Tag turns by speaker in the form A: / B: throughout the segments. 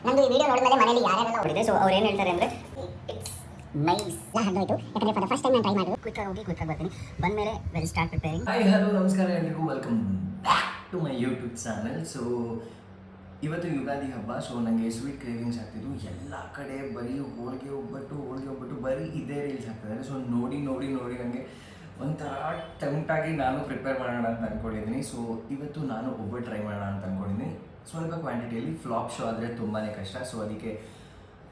A: ನಂದು ಈ ವಿಡಿಯೋ ನೋಡಿದ್ಮೇಲೆ ಮನೆಯಲ್ಲಿ ಯಾರ್ಯಾರೆಲ್ಲ ಹೊಡಿದೆ. ಸೊ ಅವ್ರು ಏನು ಹೇಳ್ತಾರೆ ಅಂದರೆ ಇಟ್ಸ್ ನೈಸ್ ಹರ್ಡೋಯ್ತು, ಯಾಕಂದರೆ ಫಾರ್ ದ ಫಸ್ಟ್ ಟೈಮ್ ನಾನು ಟ್ರೈ ಮಾಡೋದು. ಕ್ವಿಕ್ಕಾಗಿ ಹೋಗಿ ಕ್ವಿಕ್ಕಾಗಿ ಬರ್ತೀನಿ. ಬಂದಮೇಲೆ we'll start preparing.
B: Hi hello ನಮಸ್ಕಾರ ಎಲ್ರಿಗೂ, welcome back to my YouTube channel. So ಇವತ್ತು ಯುಗಾದಿ ಹಬ್ಬ. ಸೊ ನನಗೆ ಸ್ವೀಟ್ ಕ್ರೇವಿಂಗ್ಸ್ ಆಗ್ತಿದ್ದು. ಎಲ್ಲ ಕಡೆ ಬರೀ ಹೋಳಿಗೆ ಒಬ್ಬಟ್ಟು ಬರೀ ಇದೇ ರೀಲ್ಸ್ ಆಗ್ತಿದ್ದಾರೆ. ಸೊ ನೋಡಿ ನನಗೆ ಒಂಥರ ಟೆಂಪ್ಟಾಗಿ ನಾನು ಪ್ರಿಪೇರ್ ಮಾಡೋಣ ಅಂತ ಅಂದ್ಕೊಂಡಿದ್ದೀನಿ. ಸೊ ಇವತ್ತು ನಾನು ಒಬ್ಬಟ್ಟು ಟ್ರೈ ಮಾಡೋಣ ಅಂತ ಅಂದ್ಕೊಂಡಿದ್ದೀನಿ. ಸ್ವಲ್ಪ ಕ್ವಾಂಟಿಟಿಯಲ್ಲಿ ಫ್ಲಾಪ್ ಶೋ ಆದರೆ ತುಂಬಾ ಕಷ್ಟ. ಸೊ ಅದಕ್ಕೆ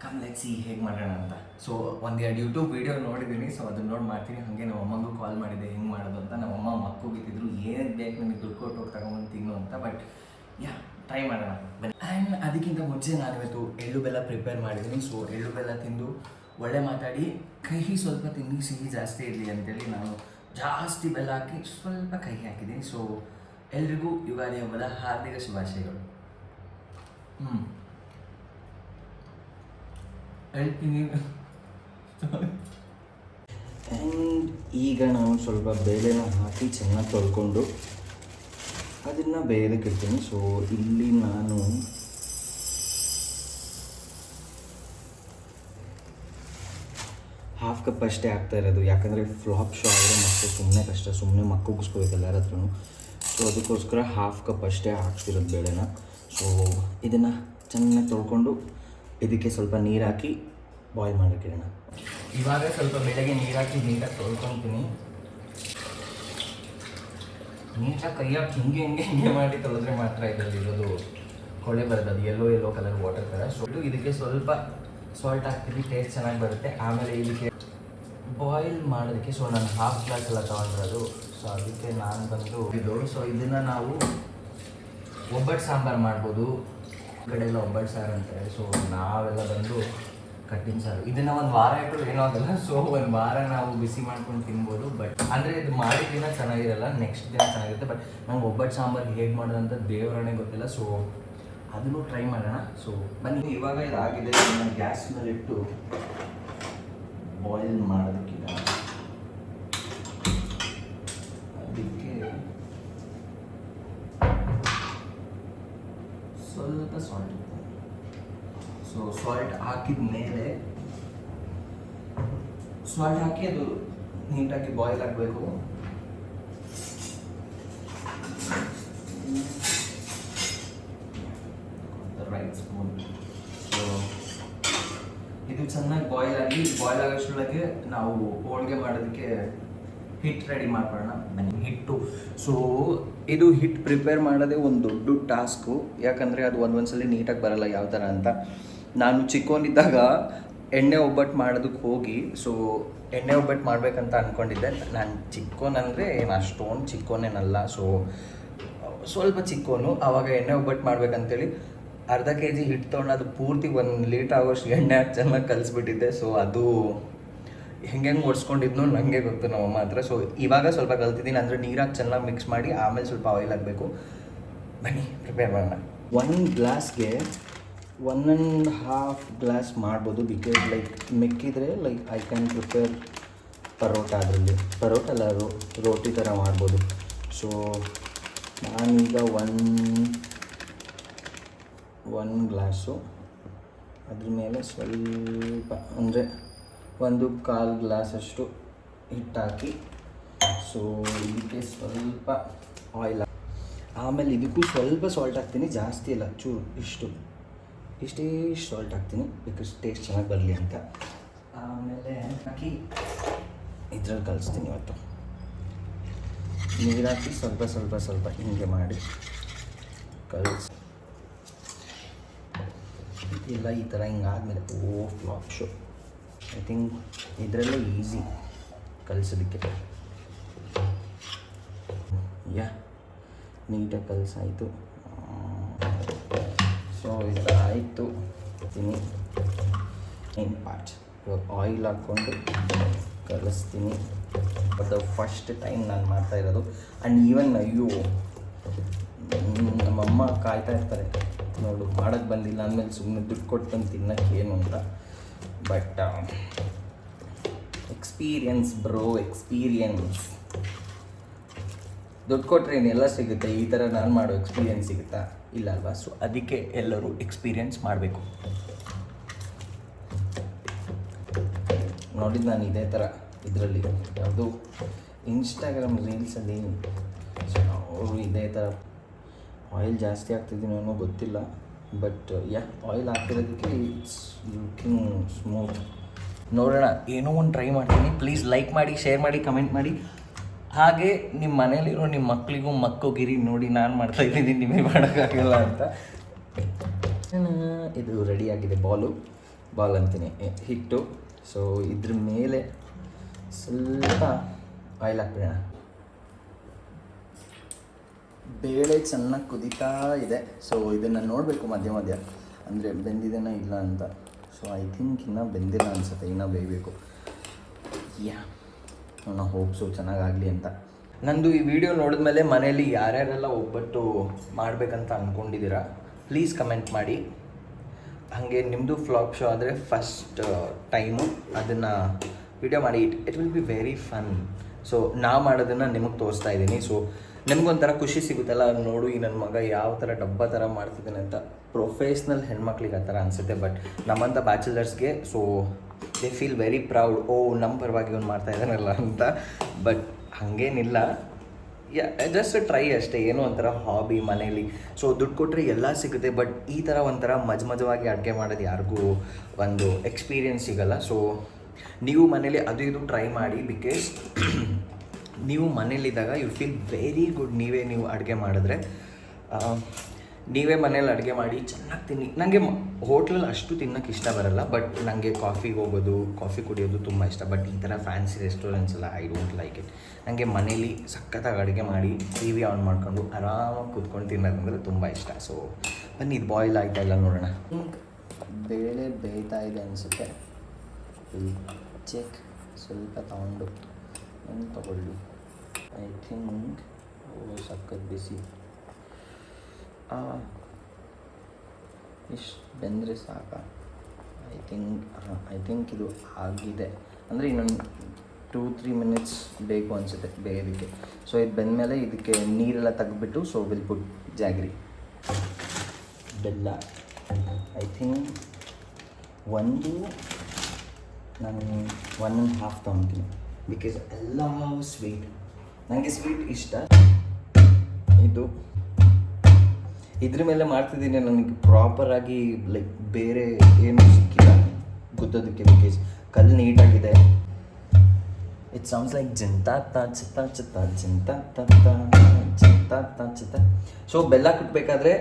B: ಕಮ್ ಲೆಟ್ಸ್ ಸಿ ಹೇಗೆ ಮಾಡೋಣ ಅಂತ. ಸೊ ಒಂದೆರಡು ಯೂಟ್ಯೂಬ್ ವೀಡಿಯೋ ನೋಡಿದ್ದೀನಿ. ಸೊ ಅದನ್ನ ನೋಡಿ ಮಾಡ್ತೀನಿ. ಹಾಗೆ ನಮ್ಮ ಅಮ್ಮಂಗೂ ಕಾಲ್ ಮಾಡಿದ್ದೆ ಹೆಂಗೆ ಮಾಡೋದು ಅಂತ. ನಮ್ಮ ಅಮ್ಮ ಮಕ್ಕೋಗಿತ್ತಿದ್ರು ಏನೇನು ಬೇಕು ನನಗೆ ದುಡ್ಡು ಕೊಟ್ಟು ಹೋಗಿ ತಗೊಂಬಂದು ತಿನ್ನು ಅಂತ. ಬಟ್ ಟ್ರೈ ಮಾಡೋಣ ಬನ್ನಿ. ಆ್ಯಂಡ್ ಅದಕ್ಕಿಂತ ಮುಂಚೆ ನಾನಿವತ್ತು ಎಳ್ಳು ಬೆಲ್ಲ ಪ್ರಿಪೇರ್ ಮಾಡಿದ್ದೀನಿ. ಸೊ ಎಳ್ಳು ಬೆಲ್ಲ ತಿಂದು ಒಳ್ಳೆ ಮಾತಾಡಿ ಕಹಿ ಸ್ವಲ್ಪ ತಿಂದು ಸಿಹಿ ಜಾಸ್ತಿ ಇರಲಿ ಅಂತೇಳಿ ನಾನು ಜಾಸ್ತಿ ಬೆಲ್ಲ ಹಾಕಿ ಸ್ವಲ್ಪ ಕಹಿ ಹಾಕಿದ್ದೀನಿ. ಸೊ ಎಲ್ರಿಗೂ ಯುಗಾದಿ ಹಬ್ಬದ ಹಾರ್ದಿಕ ಶುಭಾಶಯಗಳು. ಹೇಳ್ತೀನಿ. ಆ್ಯಂಡ್ ಈಗ ನಾವು ಸ್ವಲ್ಪ ಬೇಳೆನ ಹಾಕಿ ಚೆನ್ನಾಗಿ ತೊಳ್ಕೊಂಡು ಅದನ್ನು ಬೇಯಲಿಕ್ಕೆ ಇಡ್ತೀನಿ. ಸೊ ಇಲ್ಲಿ ನಾನು ಹಾಫ್ ಕಪ್ ಅಷ್ಟೇ ಆಗ್ತಾ ಇರೋದು, ಯಾಕಂದರೆ ಫ್ಲಾಪ್ ಶೋ ಆದರೆ ಮತ್ತೆ ಸುಮ್ಮನೆ ಕಷ್ಟ, ಸುಮ್ಮನೆ ಮಕ್ಕಳಿಸ್ಕೋಬೇಕಲ್ಲ ಯಾರ ಹತ್ರನೂ. ಸೊ ಅದಕ್ಕೋಸ್ಕರ ಹಾಫ್ ಕಪ್ ಅಷ್ಟೇ ಹಾಕ್ತಿರೋದು ಬೇಳೆನ. ಸೊ ಇದನ್ನು ಚೆನ್ನಾಗಿ ತೊಳ್ಕೊಂಡು ಇದಕ್ಕೆ ಸ್ವಲ್ಪ ನೀರು ಹಾಕಿ ಬಾಯ್ಲ್ ಮಾಡೋಕ್ಕಿಡೋಣ. ಇವಾಗ ಸ್ವಲ್ಪ ಬೆಳಗ್ಗೆ ನೀರು ಹಾಕಿ ನೀಟಾಗಿ ತೊಳ್ಕೊತೀನಿ. ನೀಟಾಗಿ ಕೈ ಹಾಕಿ ಹಿಂಗೆ ಮಾಡಿ ತೊಳೆದ್ರೆ ಮಾತ್ರ ಇದರಲ್ಲಿ ಇರೋದು ಕೊಳೆ ಬರೋದು, ಅದು ಯೆಲ್ಲೋ ಕಲರ್ ವಾಟರ್ ಥರ. ಸೊ ಇದಕ್ಕೆ ಸ್ವಲ್ಪ ಸಾಲ್ಟ್ ಹಾಕ್ತೀನಿ, ಟೇಸ್ಟ್ ಚೆನ್ನಾಗಿ ಬರುತ್ತೆ. ಆಮೇಲೆ ಇದಕ್ಕೆ ಬಾಯ್ಲ್ ಮಾಡೋದಕ್ಕೆ ಸೊ ನಾನು ಹಾಫ್ ಗ್ಲಾಸ್ ಎಲ್ಲ ತೊಗೊಂಡಿರೋದು. ಸೊ ಅದಕ್ಕೆ ನಾನು ಬಂದು ಇದು. ಸೊ ಇದನ್ನು ನಾವು ಒಬ್ಬಟ್ಟು ಸಾಂಬಾರು ಮಾಡ್ಬೋದು, ಕಡೆ ಎಲ್ಲ ಒಬ್ಬಟ್ಟು ಸಾರು ಅಂತಾರೆ. ಸೊ ನಾವೆಲ್ಲ ಬಂದು ಕಟ್ಟಿನ ಸಾರು. ಇದನ್ನು ಒಂದು ವಾರ ಇಟ್ಟು ಏನೋ ಆಗಲ್ಲ. ಸೊ ಒಂದು ವಾರ ನಾವು ಬಿಸಿ ಮಾಡ್ಕೊಂಡು ತಿನ್ಬೋದು. ಬಟ್ ಅಂದರೆ ಇದು ಮಾಡಿದ ದಿನ ಚೆನ್ನಾಗಿರಲ್ಲ, ನೆಕ್ಸ್ಟ್ ದಿನ ಚೆನ್ನಾಗಿರುತ್ತೆ. ಬಟ್ ನಂಗೆ ಒಬ್ಬಟ್ಟು ಸಾಂಬಾರು ಹೇಗೆ ಮಾಡೋದಂತ ದೇವರಣೆ ಗೊತ್ತಿಲ್ಲ. ಸೊ ಅದನ್ನು ಟ್ರೈ ಮಾಡೋಣ. ಸೊ ಬನ್ನಿ. ಇವಾಗ ಇದಾಗಿದೆ, ನಾನು ಗ್ಯಾಸ್ ಮೇಲೆ ಇಟ್ಟು ಬಾಯ್ಲ್ ಮಾಡೋದಕ್ಕಿಲ್ಲ. ಅದಕ್ಕೆ ಸ್ವಲ್ಪ ಸಾಲ್ಟ್. ಸೊ ಸಾಲ್ಟ್ ಹಾಕಿದ ಮೇಲೆ ಸಾಲ್ಟ್ ಹಾಕಿ ಅದು ನೀಟಾಗಿ ಬಾಯ್ಲ್ ಆಗಬೇಕು. Right spoon. ಸೊ ಇದು ಚೆನ್ನಾಗಿ ಬಾಯ್ಲ್ ಆಗೋಷ್ಟರೊಳಗೆ ನಾವು ಹೋಳಿಗೆ ಮಾಡೋದಕ್ಕೆ ಹಿಟ್ಟು ರೆಡಿ ಮಾಡ್ಕೊಳ್ಳೋಣ. ಹಿಟ್ಟು. ಸೊ ಇದು ಹಿಟ್ಟು ಪ್ರಿಪೇರ್ ಮಾಡೋದೇ ಒಂದು ದೊಡ್ಡ ಟಾಸ್ಕು, ಯಾಕಂದರೆ ಅದು ಒಂದೊಂದ್ಸಲಿ ನೀಟಾಗಿ ಬರಲ್ಲ ಯಾವ ಥರ ಅಂತ. ನಾನು ಚಿಕ್ಕವನಿದ್ದಾಗ ಎಣ್ಣೆ ಒಬ್ಬಟ್ಟು ಮಾಡೋದಕ್ಕೆ ಹೋಗಿ, ಸೊ ಎಣ್ಣೆ ಒಬ್ಬಟ್ಟು ಮಾಡಬೇಕಂತ ಅಂದ್ಕೊಂಡಿದ್ದೆ. ನಾನು ಚಿಕ್ಕವನಂದರೆ ಏನು ಅಷ್ಟೊಂದು ಚಿಕ್ಕವನೇನಲ್ಲ, ಸೊ ಸ್ವಲ್ಪ ಚಿಕ್ಕವನು. ಆವಾಗ ಎಣ್ಣೆ ಒಬ್ಬಟ್ಟು ಮಾಡ್ಬೇಕಂತೇಳಿ ಅರ್ಧ kg ಹಿಟ್ಟು ತೊಗೊಂಡು ಅದು ಪೂರ್ತಿ 1 ಲೀಟ್ರ್ ಆಗೋಷ್ಟು ಎಣ್ಣೆ ಹಾಕಿ ಚೆನ್ನಾಗಿ ಕಲಿಸ್ಬಿಟ್ಟಿದ್ದೆ. ಸೊ ಅದು ಹೆಂಗೆ ಓಡಿಸ್ಕೊಂಡಿದ್ನು ನನಗೆ ಗೊತ್ತು ನಮ್ಮಮ್ಮ ಹತ್ರ. ಸೊ ಇವಾಗ ಸ್ವಲ್ಪ ಕಲ್ತಿದ್ದೀನಿ. ಅಂದರೆ ನೀರಾಗಿ ಚೆನ್ನಾಗಿ ಮಿಕ್ಸ್ ಮಾಡಿ ಆಮೇಲೆ ಸ್ವಲ್ಪ ಆಯಿಲ್ ಹಾಕಬೇಕು. ಬನ್ನಿ ಪ್ರಿಪೇರ್ ಮಾಡೋಣ. 1 ಗ್ಲಾಸ್ಗೆ 1.5 ಗ್ಲಾಸ್ ಮಾಡ್ಬೋದು. ಬಿಕಾಸ್ ಲೈಕ್ ಮಿಕ್ಕಿದ್ರೆ like I can prepare parotta. ಅದರಲ್ಲಿ ಪರೋಟ ಅಲ್ಲ, ರೋಟಿ ಥರ ಮಾಡ್ಬೋದು. ಸೊ ನಾನೀಗ 1 ಗ್ಲಾಸು ಅದ್ರ ಮೇಲೆ ಸ್ವಲ್ಪ ಅಂದರೆ 1/4 ಗ್ಲಾಸಷ್ಟು ಹಿಟ್ಟು ಹಾಕಿ, ಸೊ ಇದಕ್ಕೆ ಸ್ವಲ್ಪ ಆಯಿಲ್, ಆಮೇಲೆ ಇದಕ್ಕೂ ಸ್ವಲ್ಪ ಸಾಲ್ಟ್ ಹಾಕ್ತೀನಿ. ಜಾಸ್ತಿ ಇಲ್ಲ, ಚೂರು ಇಷ್ಟೇ ಸಾಲ್ಟ್ ಹಾಕ್ತೀನಿ, ಬಿಕಾಸ್ ಟೇಸ್ಟ್ ಚೆನ್ನಾಗಿ ಬರಲಿ ಅಂತ. ಆಮೇಲೆ ಹಾಕಿ ಇದ್ರಲ್ಲಿ ಕಲಿಸ್ತೀನಿ. ಇವತ್ತು ನೀರು ಹಾಕಿ ಸ್ವಲ್ಪ ಹಿಂಗೆ ಮಾಡಿ ಕಲಿಸಿ ಇಲ್ಲ. ಈ ಥರ ಹಿಂಗಾದ್ಮೇಲೆ ಫ್ಲಾಪ್ ಶೋ. ಐ ಥಿಂಕ್ ಇದರಲ್ಲೇ ಈಸಿ ಕಲಿಸೋದಕ್ಕೆ. ನೀಟಾಗಿ ಕಲಿಸಾಯಿತು. ಸೊ ಇದು ಆಯಿತು. ತಿನ್ನಿ ಇನ್ ಪಾರ್ಟ್. ಇವಾಗ ಆಯಿಲ್ ಹಾಕ್ಕೊಂಡು ಕಲಿಸ್ತೀನಿ. ಅದು ಫಸ್ಟ್ ಟೈಮ್ ನಾನು ಮಾಡ್ತಾ ಇರೋದು. ಆ್ಯಂಡ್ ಈವನ್ ಅಯ್ಯೋ ನಮ್ಮಮ್ಮ ಕಾಯ್ತಾ ಇರ್ತಾರೆ, ನೋಡು ಮಾಡೋಕ್ಕೆ ಬಂದಿಲ್ಲ ಅಂದಮೇಲೆ ಸುಮ್ಮನೆ ದುಡ್ಡು ಕೊಟ್ಟು ಬಂದು ತಿನ್ನೋಕ್ಕೆ ಏನು ಅಂತ. But experience bro, experience. ದುಡ್ಡು ಕೊಟ್ಟರೆ ಇನ್ನೆಲ್ಲ ಸಿಗುತ್ತೆ, ಈ ಥರ ನಾನು ಮಾಡೋ ಎಕ್ಸ್ಪೀರಿಯನ್ಸ್ ಸಿಗುತ್ತಾ? ಇಲ್ಲ ಅಲ್ವಾ? ಸೊ ಅದಕ್ಕೆ ಎಲ್ಲರೂ ಎಕ್ಸ್ಪೀರಿಯೆನ್ಸ್ ಮಾಡಬೇಕು. ನೋಡಿದ್ದು ನಾನು ಇದೇ ಥರ ಇದರಲ್ಲಿ ಯಾವುದು ಇನ್ಸ್ಟಾಗ್ರಾಮ್ ರೀಲ್ಸಲ್ಲಿ ಅವರು ಇದೇ ಥರ ಆಯಿಲ್ ಜಾಸ್ತಿ ಆಗ್ತಿದ್ದೀನೋ ಏನೋ ಗೊತ್ತಿಲ್ಲ, ಬಟ್ ಆಯಿಲ್ ಹಾಕಿರೋದಕ್ಕೆ ಇಟ್ಸ್ ಲುಕಿಂಗ್ ಸ್ಮೂತ್. ನೋಡೋಣ, ಏನೋ ಒಂದು ಟ್ರೈ ಮಾಡ್ತೀನಿ. ಪ್ಲೀಸ್ ಲೈಕ್ ಮಾಡಿ, ಶೇರ್ ಮಾಡಿ, ಕಮೆಂಟ್ ಮಾಡಿ. ಹಾಗೆ ನಿಮ್ಮ ಮನೇಲಿರೋ ನಿಮ್ಮ ಮಕ್ಕಳಿಗೂ ಮಕ್ಕೋಗಿರಿ, ನೋಡಿ ನಾನು ಮಾಡ್ತಾಯಿದ್ದೀನಿ, ನಿಮಗೆ ಮಾಡೋಕ್ಕಾಗಲ್ಲ ಅಂತ. ಇದು ರೆಡಿಯಾಗಿದೆ. ಬಾಲ್ ಅಂತೀನಿ, ಹಿಟ್ಟು. ಸೊ ಇದ್ರ ಮೇಲೆ ಸ್ವಲ್ಪ ಆಯಿಲ್ ಹಾಕ್ಬಿಡೋಣ. ಬೇಳೆ ಚೆನ್ನಾಗಿ ಕುದೀತಾ ಇದೆ. ಸೊ ಇದನ್ನು ನೋಡಬೇಕು ಮಧ್ಯ ಮಧ್ಯ, ಅಂದರೆ ಬೆಂದಿದೆನಾ ಇಲ್ಲ ಅಂತ. ಸೊ ಐ ಥಿಂಕ್ ಇನ್ನೂ ಬೆಂದಿಲ್ಲ ಅನಿಸುತ್ತೆ, ಇನ್ನೂ ಬೇಯಬೇಕು. ನಾನು ಹೋಪ್ಸು ಚೆನ್ನಾಗಾಗಲಿ ಅಂತ. ನಂದು ಈ ವಿಡಿಯೋ ನೋಡಿದ್ಮೇಲೆ ಮನೆಯಲ್ಲಿ ಯಾರ್ಯಾರೆಲ್ಲ ಒಬ್ಬಟ್ಟು ಮಾಡಬೇಕಂತ ಅಂದ್ಕೊಂಡಿದ್ದೀರಾ ಪ್ಲೀಸ್ ಕಮೆಂಟ್ ಮಾಡಿ. ಹಾಗೆ ನಿಮ್ಮದು ಫ್ಲಾಗ್ ಶೋ ಆದರೆ ಫಸ್ಟ್ ಟೈಮು ಅದನ್ನು ವಿಡಿಯೋ ಮಾಡಿ. It will be very fun. So ನಾವು ಮಾಡೋದನ್ನು ನಿಮಗೆ ತೋರಿಸ್ತಾ ಇದ್ದೀನಿ. ಸೊ ನಿಮ್ಗೊಂಥರ ಖುಷಿ ಸಿಗುತ್ತಲ್ಲ, ನೋಡು ಈ ನನ್ನ ಮಗ ಯಾವ ಥರ ಡಬ್ಬ ಥರ ಮಾಡ್ತಿದ್ದಾನೆ ಅಂತ. ಪ್ರೊಫೆಷ್ನಲ್ ಹೆಣ್ಮಕ್ಳಿಗೆ ಆ ಥರ ಅನಿಸುತ್ತೆ, ಬಟ್ ನಮ್ಮಂಥ ಬ್ಯಾಚುಲರ್ಸ್ಗೆ so they feel very proud. ನಮ್ಮ ಪರವಾಗಿ ಅವ್ನು ಮಾಡ್ತಾ ಇದ್ದಾನಲ್ಲ ಅಂತ. ಬಟ್ ಹಾಗೇನಿಲ್ಲ, ಜಸ್ಟ್ ಟ್ರೈ ಅಷ್ಟೇ, ಏನೋ ಒಂಥರ ಹಾಬಿ ಮನೇಲಿ. ಸೊ ದುಡ್ಡು ಕೊಟ್ಟರೆ ಎಲ್ಲ ಸಿಗುತ್ತೆ, ಬಟ್ ಈ ಥರ ಒಂಥರ ಮಜವಾಗಿ ಅಡುಗೆ ಮಾಡೋದು ಯಾರಿಗೂ ಒಂದು ಎಕ್ಸ್ಪೀರಿಯೆನ್ಸ್ ಸಿಗೋಲ್ಲ. ಸೊ ನೀವು ಮನೇಲಿ ಅದು ಇದು ಟ್ರೈ ಮಾಡಿ. ಬಿಕಾಸ್ ನೀವು ಮನೇಲಿದ್ದಾಗ ಯು ಫೀಲ್ ವೆರಿ ಗುಡ್. ನೀವು ಅಡುಗೆ ಮಾಡಿದ್ರೆ ನೀವೇ ಮನೇಲಿ ಅಡುಗೆ ಮಾಡಿ ಚೆನ್ನಾಗಿ ತಿನ್ನಿ. ನನಗೆ ಹೋಟ್ಲಲ್ಲಿ ಅಷ್ಟು ತಿನ್ನೋಕ್ಕೆ ಇಷ್ಟ ಬರಲ್ಲ, ಬಟ್ ನನಗೆ ಕಾಫಿಗೆ ಹೋಗೋದು, ಕಾಫಿ ಕುಡಿಯೋದು ತುಂಬ ಇಷ್ಟ. ಬಟ್ ಈ ಥರ ಫ್ಯಾನ್ಸಿ ರೆಸ್ಟೋರೆಂಟ್ಸ್ ಎಲ್ಲ ಐ ಡೋಂಟ್ ಲೈಕ್ ಇಟ್. ನನಗೆ ಮನೇಲಿ ಸಖತ್ತಾಗಿ ಅಡುಗೆ ಮಾಡಿ ಟಿ ವಿ ಆನ್ ಮಾಡ್ಕೊಂಡು ಆರಾಮಾಗಿ ಕೂತ್ಕೊಂಡು ತಿನ್ನೋದಂದರೆ ತುಂಬ ಇಷ್ಟ. ಸೊ ಬನ್ನಿ, ಇದು ಬಾಯ್ಲ್ ಆಯ್ತಾ ಇಲ್ಲ ನೋಡೋಣ. ಬೇಳೆ ಬೇಯ್ತಾ ಇದೆ ಅನಿಸುತ್ತೆ. ಚೆಕ್ ಸ್ವಲ್ಪ ತಗೊಂಡು ಏನು ತಗೊಳ್ಳಿ. ಐ ಥಿಂಕ್ ಸಖತ್ ಬಿಸಿ. ಇಷ್ಟು ಬೆಂದರೆ ಸಾಕಾ? ಐ ಥಿಂಕ್ ಇದು ಆಗಿದೆ. ಅಂದರೆ ಇನ್ನೊಂದು 2-3 ಮಿನಿಟ್ಸ್ ಬೇಕು ಅನಿಸುತ್ತೆ ಬೇಯೋದಕ್ಕೆ. ಸೊ ಇದು ಬೆಂದಮೇಲೆ ಇದಕ್ಕೆ ನೀರೆಲ್ಲ ತೆಗೆದ್ಬಿಟ್ಟು ಸೊ ವಿಲ್ ಪುಟ್ ಜಾಗ್ರಿ, ಬೆಲ್ಲ. ಐ ಥಿಂಕ್ ನಾನು 1.5 ತೊಗೊತೀನಿ. ಬಿಕಾಸ್ ಎಲ್ಲ ಸ್ವೀಟ್, ನನಗೆ ಸ್ವೀಟ್ ಇಷ್ಟ. ಇದ್ರ ಮೇಲೆ ಮಾಡ್ತಿದ್ದೀನಿ. ನನಗೆ ಪ್ರಾಪರಾಗಿ ಲೈಕ್ ಬೇರೆ ಏನು ಸಿಕ್ಕಿಲ್ಲ ಗುದ್ದೋದಕ್ಕೆ. ಬಿಕಾಸ್ ಕಲ್ಲು ನೀಟಾಗಿದೆ. ಇಟ್ ಸೌಂಡ್ಸ್ ಲೈಕ್ ಜಿಂತಾತ ಚಿತ್ತ ಚಿತ್ತ ಜಿಂತಾತ ಜಿಂತಾತ ಚಿತ್ತ. ಸೊ ಬೆಲ್ಲ ಕುಟ್ಟಬೇಕಾದ್ರೆ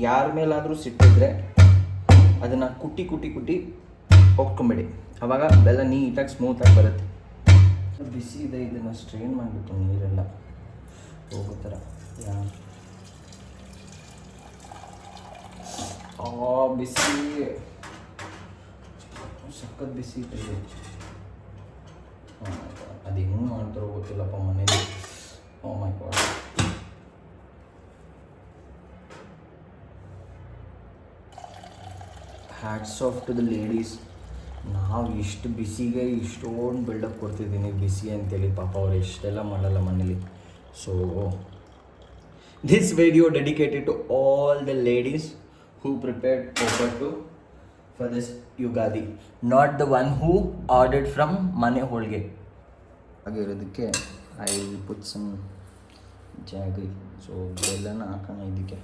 B: ಯಾರ ಮೇಲಾದರೂ ಸಿಟ್ಟಿದ್ರೆ ಅದನ್ನು ಕುಟ್ಟಿ ಹೋಗ್ಕೊಂಬೇಡಿ. ಆವಾಗ ಬೆಲ್ಲ ನೀಟಾಗಿ ಸ್ಮೂತಾಗಿ ಬರುತ್ತೆ. ಬಿಸಿ ಇದೆ, ಇದನ್ನು ಸ್ಟ್ರೈನ್ ಮಾಡಿಬಿಟ್ಟು ನೀರೆಲ್ಲ ಹೋಗೋ ಥರ. ಬಿಸಿ, ಸಖತ್ ಬಿಸಿ ಇದೆ. ಅದು ಹೆಂಗೆ ಮಾಡ್ತಾರೋ ಗೊತ್ತಿಲ್ಲಪ್ಪ ಮನೇಲಿ. Oh my God. Hats off to the ladies. ನಾವು ಇಷ್ಟು ಬಿಸಿಗೆ ಇಷ್ಟೊಂದು ಬಿಲ್ಡಪ್ ಕೊಡ್ತಿದ್ದೀನಿ ಬಿಸಿ ಅಂತೇಳಿ. ಪಾಪ ಅವ್ರು ಎಷ್ಟೆಲ್ಲ ಮಾಡಲ್ಲ ಮನೇಲಿ. So this video dedicated to all the ladies who prepared obbattu for this Ugadi, not the one who ordered from Mane Holige. ಹಾಗಿರೋದಕ್ಕೆ I will put some jaggery. So ಬೆಲ್ಲನ ಹಾಕೋಣ ಇದಕ್ಕೆ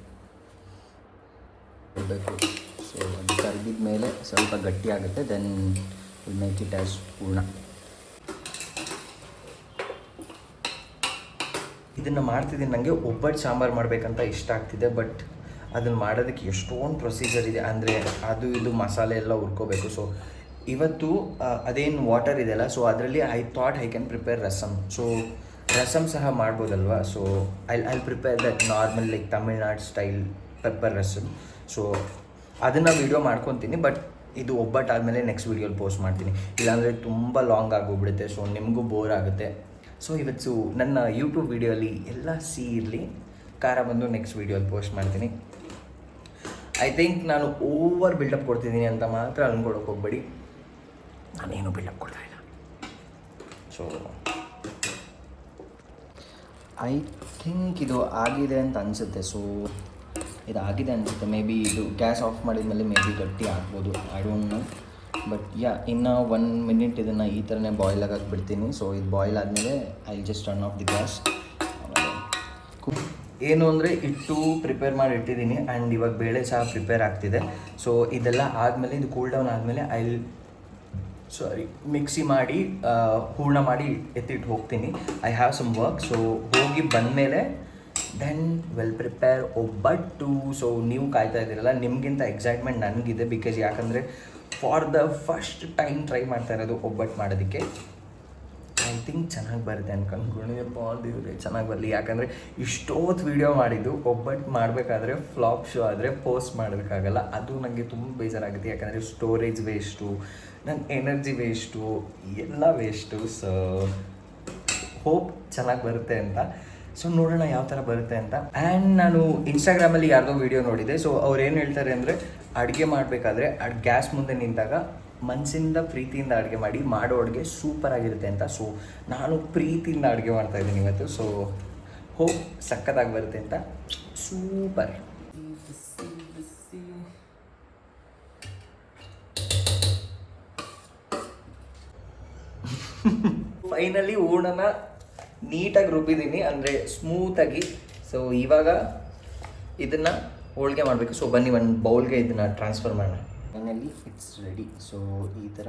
B: ಇಡಬೇಕು. ಸೊ ಅದು ಕರಗಿದ ಮೇಲೆ ಸ್ವಲ್ಪ ಗಟ್ಟಿ ಆಗುತ್ತೆ. Then will make it as ಪೂರ್ಣ. ಇದನ್ನು ಮಾಡ್ತಿದ್ದೀನಿ. ನನಗೆ ಒಬ್ಬಟ್ಟು ಸಾಂಬಾರು ಮಾಡಬೇಕಂತ ಇಷ್ಟ ಆಗ್ತಿದೆ, ಬಟ್ ಅದನ್ನು ಮಾಡೋದಕ್ಕೆ ಎಷ್ಟೊಂದು ಪ್ರೊಸೀಜರ್ ಇದೆ. ಅಂದರೆ ಅದು ಇದು ಮಸಾಲೆ ಎಲ್ಲ ಹುರ್ಕೋಬೇಕು. ಸೊ ಇವತ್ತು ಅದೇನು ವಾಟರ್ ಇದೆಯಲ್ಲ, ಸೊ ಅದರಲ್ಲಿ I thought I can prepare rasam. So rasam ಸಹ ಮಾಡ್ಬೋದಲ್ವಾ. So I prepare that normal like Tamil Nadu style pepper rasam. So ಅದನ್ನು ವೀಡಿಯೋ ಮಾಡ್ಕೊತೀನಿ. ಬಟ್ ಇದು ಒಬ್ಬಟ್ಟಾದಮೇಲೆ ನೆಕ್ಸ್ಟ್ ವೀಡಿಯೋಲಿ ಪೋಸ್ಟ್ ಮಾಡ್ತೀನಿ, ಇಲ್ಲಾಂದರೆ ತುಂಬ ಲಾಂಗ್ ಆಗೋಗ್ಬಿಡುತ್ತೆ. ಸೊ ನಿಮಗೂ ಬೋರ್ ಆಗುತ್ತೆ. ಸೊ ಇವತ್ತು ನನ್ನ ಯೂಟ್ಯೂಬ್ ವೀಡಿಯೋಲಿ ಎಲ್ಲ ಇರಲಿ, ಖಾರ ಬಂದು ನೆಕ್ಸ್ಟ್ ವೀಡಿಯೋಲಿ ಪೋಸ್ಟ್ ಮಾಡ್ತೀನಿ. ಐ ಥಿಂಕ್ ನಾನು ಓವರ್ ಬಿಲ್ಡಪ್ ಕೊಡ್ತಿದ್ದೀನಿ ಅಂತ ಮಾತ್ರ ಅಂದ್ಕೊಳಕ್ಕೆ ಹೋಗ್ಬೇಡಿ. ನಾನೇನು ಬಿಲ್ಡಪ್ ಕೊಡ್ತಾ ಇಲ್ಲ. ಸೊ ಐ ಥಿಂಕ್ ಇದು ಆಗಿದೆ ಅಂತ ಅನಿಸುತ್ತೆ. ಸೊ ಇದು ಆಗಿದೆ ಅನಿಸುತ್ತೆ. ಮೇ ಬಿ ಇದು ಗ್ಯಾಸ್ ಆಫ್ ಮಾಡಿದ್ಮೇಲೆ ಮೇ ಬಿ ಗಟ್ಟಿ ಆಗ್ಬೋದು, ಐ ಡೋಂಟ್ ನೋ. ಬಟ್ ಇನ್ನು 1 ಮಿನಿಟ್ ಇದನ್ನು ಈ ಥರನೇ ಬಾಯ್ಲ್ ಆಗಕ್ಕೆ ಬಿಡ್ತೀನಿ. ಸೊ ಇದು ಬಾಯ್ಲ್ ಆದಮೇಲೆ I just turn off the gas. ಏನು ಅಂದರೆ ಹಿಟ್ಟು ಪ್ರಿಪೇರ್ ಮಾಡಿ ಇಟ್ಟಿದ್ದೀನಿ ಆ್ಯಂಡ್ ಇವಾಗ ಬೇಳೆ ಸಹ ಪ್ರಿಪೇರ್ ಆಗ್ತಿದೆ. ಸೊ ಇದೆಲ್ಲ ಆದಮೇಲೆ, ಇದು ಕೂಲ್ ಡೌನ್ ಆದಮೇಲೆ ಮಿಕ್ಸಿ ಮಾಡಿ ಹೂರ್ಣ ಮಾಡಿ ಎತ್ತಿಟ್ಟು ಹೋಗ್ತೀನಿ. I have some work. So ಹೋಗಿ ಬಂದಮೇಲೆ ದೆನ್ ಪ್ರಿಪೇರ್ ಒಬ್ಬಟ್ಟು. ಸೊ ನೀವು ಕಾಯ್ತಾ ಇದ್ದೀರಲ್ಲ, ನಿಮಗಿಂತ ಎಕ್ಸೈಟ್ಮೆಂಟ್ ನನಗಿದೆ. ಬಿಕಾಸ್ ಯಾಕಂದರೆ for the first time try ಮಾಡ್ತಾ ಇರೋದು ಒಬ್ಬಟ್ಟು ಮಾಡೋದಕ್ಕೆ. ಐ ಥಿಂಕ್ ಚೆನ್ನಾಗಿ ಬರುತ್ತೆ ಅನ್ಕೊಂಡ್ಕೊಂಡಿಯಪ್ಪ ದೇವ್ರೆ, ಚೆನ್ನಾಗಿ ಬರಲಿ. ಯಾಕಂದರೆ ಇಷ್ಟೊತ್ತು ವೀಡಿಯೋ ಮಾಡಿದ್ದು ಒಬ್ಬಟ್ಟು ಮಾಡಬೇಕಾದ್ರೆ ಫ್ಲಾಪ್ ಶೋ ಆದರೆ ಪೋಸ್ಟ್ ಮಾಡೋದಕ್ಕಾಗಲ್ಲ. ಅದು ನನಗೆ ತುಂಬ ಬೇಜಾರಾಗುತ್ತೆ. ಯಾಕಂದರೆ ಸ್ಟೋರೇಜ್ ವೇಸ್ಟು, ನನ್ನ ಎನರ್ಜಿ ವೇಸ್ಟು, ಎಲ್ಲ ವೇಸ್ಟು. ಸೊ ಹೋಪ್ ಚೆನ್ನಾಗಿ ಬರುತ್ತೆ ಅಂತ. ಸೊ ನೋಡೋಣ ಯಾವ ಥರ ಬರುತ್ತೆ ಅಂತ. ಆ್ಯಂಡ್ ನಾನು ಇನ್ಸ್ಟಾಗ್ರಾಮಲ್ಲಿ ಯಾರ್ದೋ ವೀಡಿಯೋ ನೋಡಿದೆ. ಸೊ ಅವ್ರು ಏನು ಹೇಳ್ತಾರೆ ಅಂದರೆ, ಅಡುಗೆ ಮಾಡಬೇಕಾದ್ರೆ ಗ್ಯಾಸ್ ಮುಂದೆ ನಿಂತಾಗ ಮನಸ್ಸಿಂದ ಪ್ರೀತಿಯಿಂದ ಅಡುಗೆ ಮಾಡಿ, ಮಾಡೋ ಅಡುಗೆ ಸೂಪರಾಗಿರುತ್ತೆ ಅಂತ. ಸೊ ನಾನು ಪ್ರೀತಿಯಿಂದ ಅಡುಗೆ ಮಾಡ್ತಾಯಿದ್ದೀನಿ ಇವತ್ತು. ಸೊ ಹೋಪ್ ಸಕ್ಕತ್ತಾಗಿ ಬರುತ್ತೆ ಅಂತ. ಸೂಪರ್. ಫೈನಲಿ ಹೂರ್ಣನ ನೀಟಾಗಿ ರುಬ್ಬಿದ್ದೀನಿ, ಅಂದರೆ ಸ್ಮೂತಾಗಿ. ಸೊ ಇವಾಗ ಇದನ್ನು ಹೋಳಿಗೆ ಮಾಡಬೇಕು. ಸೊ ಬನ್ನಿ ಒಂದು ಬೌಲ್ಗೆ ಇದನ್ನು ಟ್ರಾನ್ಸ್ಫರ್ ಮಾಡೋಣ. Finally it's ready. ಸೊ ಈ ಥರ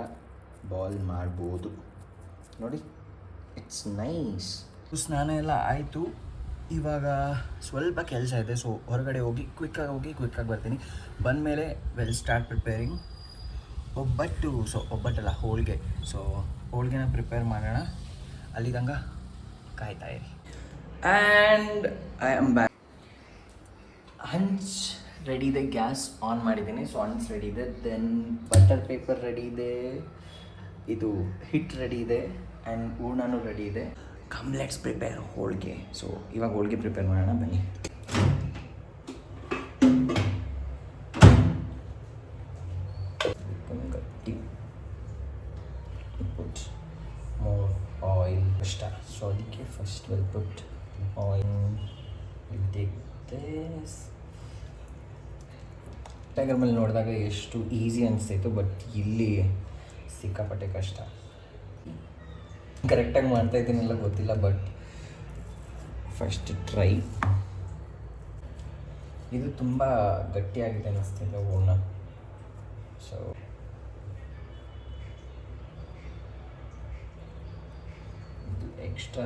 B: ಬಾಲ್ ಮಾಡ್ಬೋದು ನೋಡಿ, ಇಟ್ಸ್ ನೈಸ್. ಸ್ನಾನ ಎಲ್ಲ ಆಯಿತು. ಇವಾಗ ಸ್ವಲ್ಪ ಕೆಲಸ ಇದೆ. ಸೊ ಹೊರಗಡೆ ಹೋಗಿ ಕ್ವಿಕ್ಕಾಗಿ ಬರ್ತೀನಿ. ಬಂದಮೇಲೆ ಸ್ಟಾರ್ಟ್ ಪ್ರಿಪೇರಿಂಗ್ ಒಬ್ಬಟ್ಟು. ಸೊ ಒಬ್ಬಟ್ಟಲ್ಲ, ಹೋಳಿಗೆ. ಸೊ ಹೋಳಿಗೆನ ಪ್ರಿಪೇರ್ ಮಾಡೋಣ. ಅಲ್ಲಿದಂಗ ಕಾಯ್ತಾ ಇರಿ. And I am back. ಹಂಚ್ ರೆಡಿ ಇದೆ, ಗ್ಯಾಸ್ ಆನ್ ಮಾಡಿದ್ದೀನಿ. ಸೊ ಹಂಚ್ ರೆಡಿ ಇದೆ, ದೆನ್ ಬಟರ್ ಪೇಪರ್ ರೆಡಿ ಇದೆ, ಇದು ಹಿಟ್ ರೆಡಿ ಇದೆ, ಆ್ಯಂಡ್ ಹೂರ್ಣನೂ ರೆಡಿ ಇದೆ. Come let's prepare holige. So ಇವಾಗ ಹೋಳಿಗೆ ಪ್ರಿಪೇರ್ ಮಾಡೋಣ ಬನ್ನಿ. Put more oil first. So ಅದಕ್ಕೆ first we'll put oil. We'll take this. Tiger ಮೇಲೆ ನೋಡಿದಾಗ ಎಷ್ಟು ಈಸಿ ಅನಿಸ್ತಾಯಿತ್ತು, ಬಟ್ ಇಲ್ಲಿ ಸಿಕ್ಕಾಪಟ್ಟೆ ಕಷ್ಟ. ಕರೆಕ್ಟಾಗಿ ಮಾಡ್ತಾಯಿದ್ದೀನಲ್ಲ ಗೊತ್ತಿಲ್ಲ, ಬಟ್ ಫಸ್ಟ್ ಟ್ರೈ. ಇದು ತುಂಬ ಗಟ್ಟಿಯಾಗಿದೆ ಅನ್ನಿಸ್ತಿದೆ ಹೂರ್ಣ. ಸೊ ಇದು extra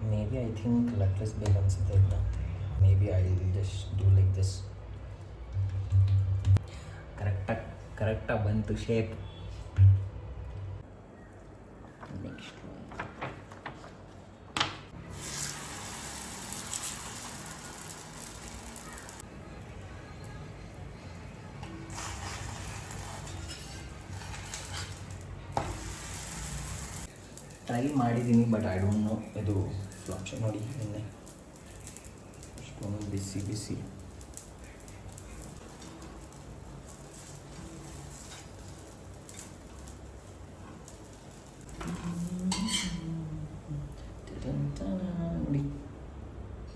B: maybe I think lettuce ಬೇಕು ಅನ್ಸುತ್ತೆ ಇದನ್ನ. maybe I will just do like this. ಕರೆಕ್ಟಾಗಿ ಬಂತು ಶೇಪ್. ನೆಕ್ಸ್ಟ್ ಟ್ರೈ ಮಾಡಿದ್ದೀನಿ, ಬಟ್ ಐ ಡೋಂಟ್ ನೋ. ಇದು ಫ್ಲಾಪ್ ಶೋ ನೋಡಿ, ನಿನ್ನೆ ಅಷ್ಟೊಂದು ಬಿಸಿ.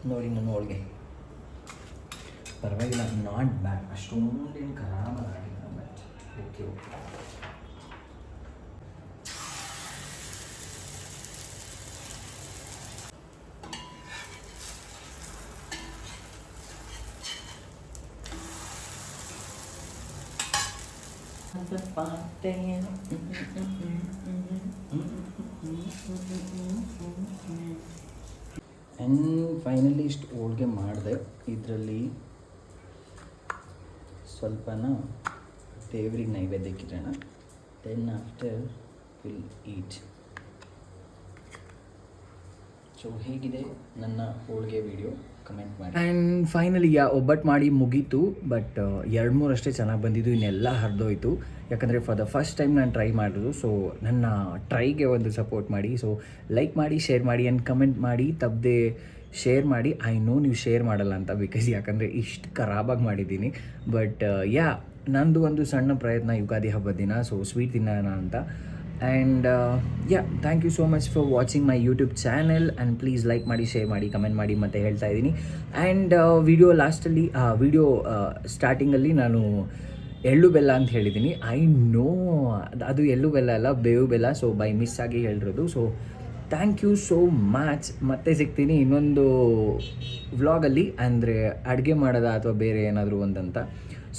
B: ನೋಡಿ ನನ್ನ ಹೋಳಿಗೆ ಪರವಾಗಿಲ್ಲ, ನಾಟ್ ಬ್ಯಾಡ್. ಅಷ್ಟೊಂದೇನು ಖರಾಬ್ ಆಗಿಲ್ಲ, ಬಟ್ ಓಕೆ. ಆ್ಯಂಡ್ ಫೈನಲಿ ಇಷ್ಟು ಹೋಳಿಗೆ ಮಾಡಿದೆ. ಇದರಲ್ಲಿ ಸ್ವಲ್ಪನ ದೇವ್ರಿಗೆ ನೈವೇದ್ಯಕ್ಕೆ ಇಡೋಣ. Then after will eat. So ಹೇಗಿದೆ ನನ್ನ ಹೋಳಿಗೆ ವಿಡಿಯೋ ಕಮೆಂಟ್ ಮಾಡಿ. ಆ್ಯಂಡ್ ಫೈನಲಿ ಒಬ್ಬಟ್ಟು ಮಾಡಿ ಮುಗೀತು, ಬಟ್ 2-3 ಅಷ್ಟೇ ಚೆನ್ನಾಗಿ ಬಂದಿದ್ದು, ಇನ್ನೆಲ್ಲ ಹರಿದೋಯ್ತು. ಯಾಕಂದರೆ ಫಾರ್ ದ ಫಸ್ಟ್ ಟೈಮ್ ನಾನು ಟ್ರೈ ಮಾಡೋದು. ಸೊ ನನ್ನ ಟ್ರೈಗೆ ಒಂದು ಸಪೋರ್ಟ್ ಮಾಡಿ. ಸೊ ಲೈಕ್ ಮಾಡಿ, ಶೇರ್ ಮಾಡಿ, ಆ್ಯಂಡ್ ಕಮೆಂಟ್ ಮಾಡಿ. ತಪ್ಪದೆ ಶೇರ್ ಮಾಡಿ. ಐ ನೋ ನೀವು ಶೇರ್ ಮಾಡಲ್ಲ ಅಂತ, ಬಿಕಾಸ್ ಯಾಕಂದರೆ ಇಷ್ಟು ಖರಾಬಾಗಿ ಮಾಡಿದ್ದೀನಿ. ಬಟ್ ನಂದು ಒಂದು ಸಣ್ಣ ಪ್ರಯತ್ನ ಯುಗಾದಿ ಹಬ್ಬದ ದಿನ. ಸೊ ಸ್ವೀಟ್ ತಿನ್ನೋಣ ಅಂತ. And yeah thank you so much for watching my YouTube channel and please like ಮಾಡಿ ಶೇರ್ ಮಾಡಿ ಕಮೆಂಟ್ ಮಾಡಿ ಅಂತ ಹೇಳ್ತಾ ಇದ್ದೀನಿ. ಆ್ಯಂಡ್ ವಿಡಿಯೋ ಲಾಸ್ಟಲ್ಲಿ ವಿಡಿಯೋ ಸ್ಟಾರ್ಟಿಂಗಲ್ಲಿ ನಾನು ಎಳ್ಳು ಬೆಲ್ಲ ಅಂತ ಹೇಳಿದ್ದೀನಿ. ಐ ನೋ ಅದು ಎಳ್ಳು ಬೆಲ್ಲ ಅಲ್ಲ, ಬೇವು ಬೆಲ್ಲ. ಸೊ ಬೈ ಮಿಸ್ ಆಗಿ ಹೇಳಿರೋದು. So thank you so much. ಮತ್ತೆ ಸಿಗ್ತೀನಿ ಇನ್ನೊಂದು ವ್ಲಾಗಲ್ಲಿ, ಅಂದರೆ ಅಡುಗೆ ಮಾಡೋದ ಅಥವಾ ಬೇರೆ ಏನಾದರೂ ಒಂದಂತ.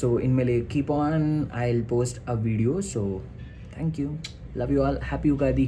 B: ಸೊ ಇನ್ಮೇಲೆ keep on, I will post a video. So thank you, love you all, happy Ugadi.